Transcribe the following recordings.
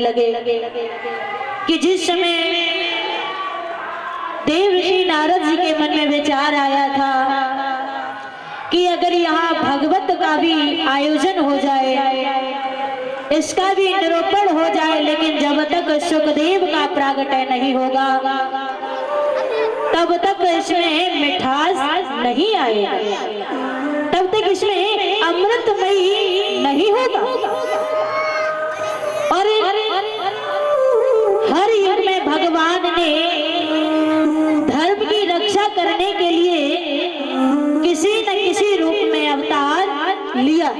लगे कि जिस समय देव ऋषि नारद जी के मन में विचार आया था कि अगर यहाँ भगवत का भी आयोजन हो जाए, इसका भी निरूपण हो जाए, लेकिन जब तक सुखदेव का प्रागट्य नहीं होगा तब तक इसमें मिठास नहीं आएगा, तब तक इसमें अमृतमयी नहीं होगा। और हर युग में भगवान ने धर्म की रक्षा करने के लिए किसी न किसी रूप में अवतार लिया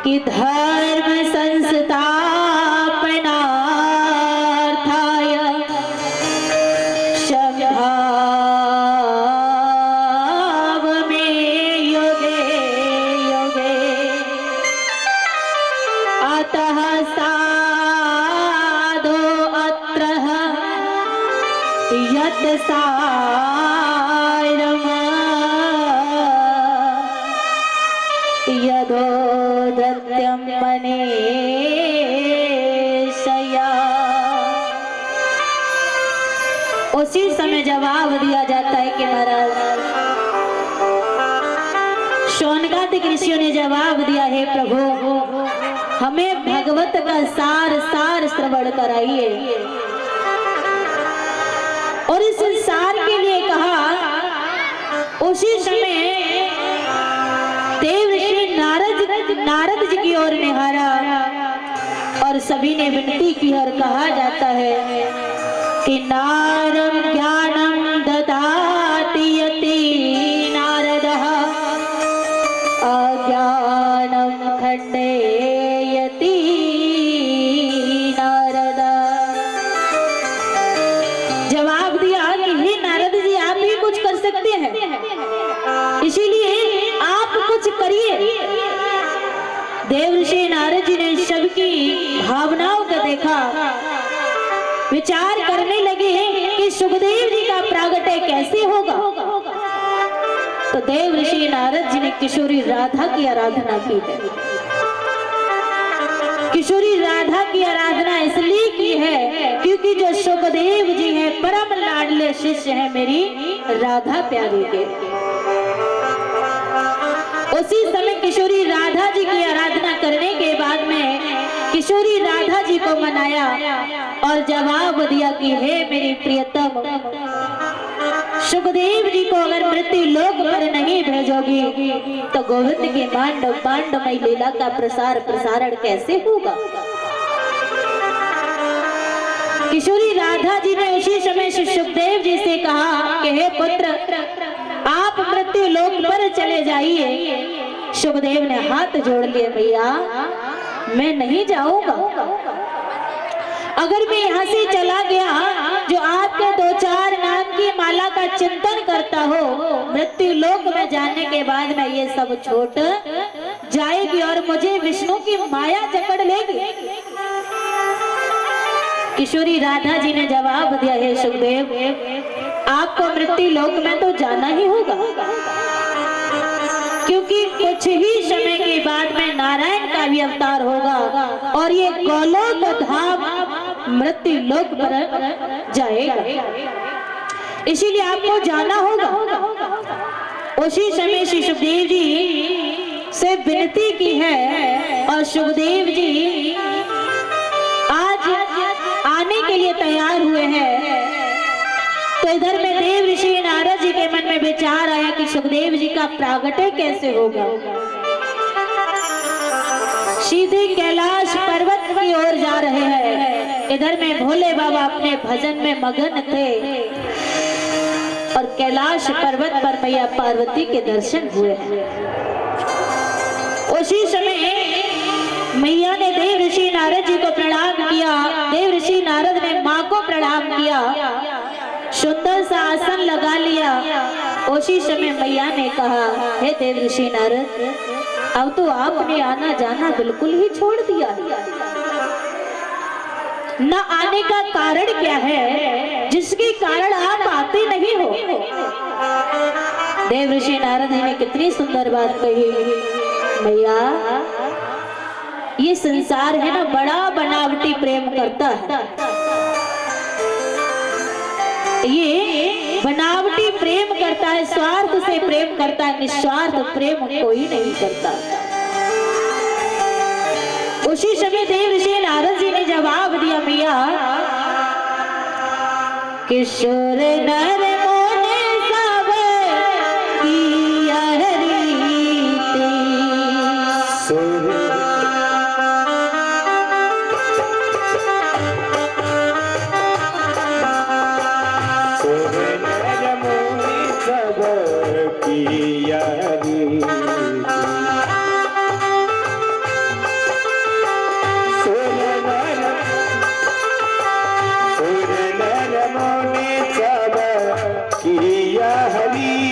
कि धर्म संस्थापनार्थाय संभाव में योगे योगे अतः साधो अत्र यत् सारम् यदोदत्यं मनीषया। उसी समय जवाब दिया जाता है कि महाराज शौनकादिक ऋषियों ने जवाब दिया है, प्रभु हमें भगवत का सार श्रवण कराइए। और इस सार के लिए कहा। उसी समय देव ऋषि नारद जी की ओर निहारा और सभी ने विनती की और कहा जाता है कि नारम ज्ञानम ददाति यति नारदः अज्ञानम खंडयति नारद। जवाब दिया कि हे नारद जी, आप ही कुछ कर सकते हैं, इसीलिए आप कुछ करिए। देव ऋषि नारद जी ने सबकी भावनाओं को देखा, विचार करने लगे कि सुखदेव जी का प्रागट्य कैसे होगा। तो देव ऋषि नारद जी ने किशोरी राधा की आराधना की है। किशोरी राधा की आराधना इसलिए की है क्योंकि जो सुखदेव जी हैं परम लाडले शिष्य हैं मेरी राधा प्यारी के। उसी समय किशोरी राधा जी की आराधना करने के बाद में किशोरी राधा जी को मनाया और जवाब दिया कि हे मेरी प्रियतम, सुखदेव जी को अगर मृत्यु लोक पर नहीं भेजोगी तो गोविंद की पांडवमयी लीला का प्रसारण कैसे होगा। किशोरी राधा जी ने उसी समय सुखदेव जी से कहा कि हे पुत्र, आप मृत्यु लोक पर चले जाइए। सुखदेव ने हाथ जोड़ लिए, भैया मैं नहीं जाऊंगा। अगर मैं यहाँ से चला गया, जो आपके 2-4 नाम की माला का चिंतन करता हो, मृत्यु लोक में जाने के बाद में ये सब छूट जाएगी और मुझे विष्णु की माया जकड़ लेगी। किशोरी राधा जी ने जवाब दिया, हे सुखदेव, आपको मृत्यु लोक में तो जाना ही होगा, क्योंकि कुछ ही समय के बाद में नारायण का भी अवतार होगा और ये गोलोक धाम मृत्यु लोक पर जाएगा, इसीलिए आपको जाना होगा। उसी समय श्री सुखदेव जी से विनती की है और सुखदेव जी आज आने के लिए तैयार हुए हैं। तो इधर में देव ऋषि नारद जी के मन में विचार आया कि सुखदेव जी का प्रागट्य कैसे होगा। सीधे कैलाश पर्वत की ओर जा रहे हैं। इधर में भोले बाबा अपने भजन में मगन थे और कैलाश पर्वत पर मैया पार्वती के दर्शन हुए हैं। उसी समय मैया ने देव ऋषि नारद जी को प्रणाम किया। देव ऋषि नारद ने माँ को प्रणाम किया, सुंदर सा आसन लगा लिया। उसी समय मैया ने कहा, हे देव ऋषि नारद, अब तो आपने आना जाना बिल्कुल ही छोड़ दिया। न आने का कारण क्या है जिसके कारण आप आते नहीं हो। देव ऋषि नारद जी ने कितनी सुंदर बात कही, मैया ये संसार है ना बड़ा बनावटी प्रेम करता है। ये बनावटी प्रेम करता है, स्वार्थ से प्रेम करता है, निस्वार्थ प्रेम कोई नहीं करता। उसी समय देव ऋषि नारद जी ने जवाब दिया, मिया किशोर नर मोने सब किया रीति।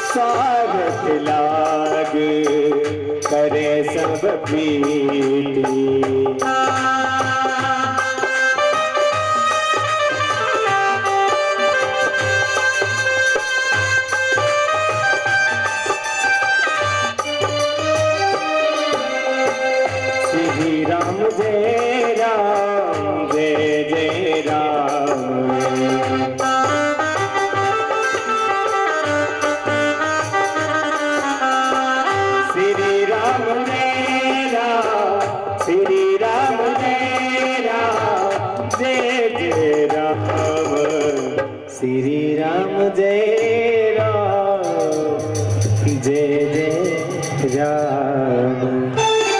स्वागत लाग करे सब प्रीति। श्री राम जय राम जय जय राम। श्री राम जय राम श्री राम जय राम जय जय राम। श्री राम जय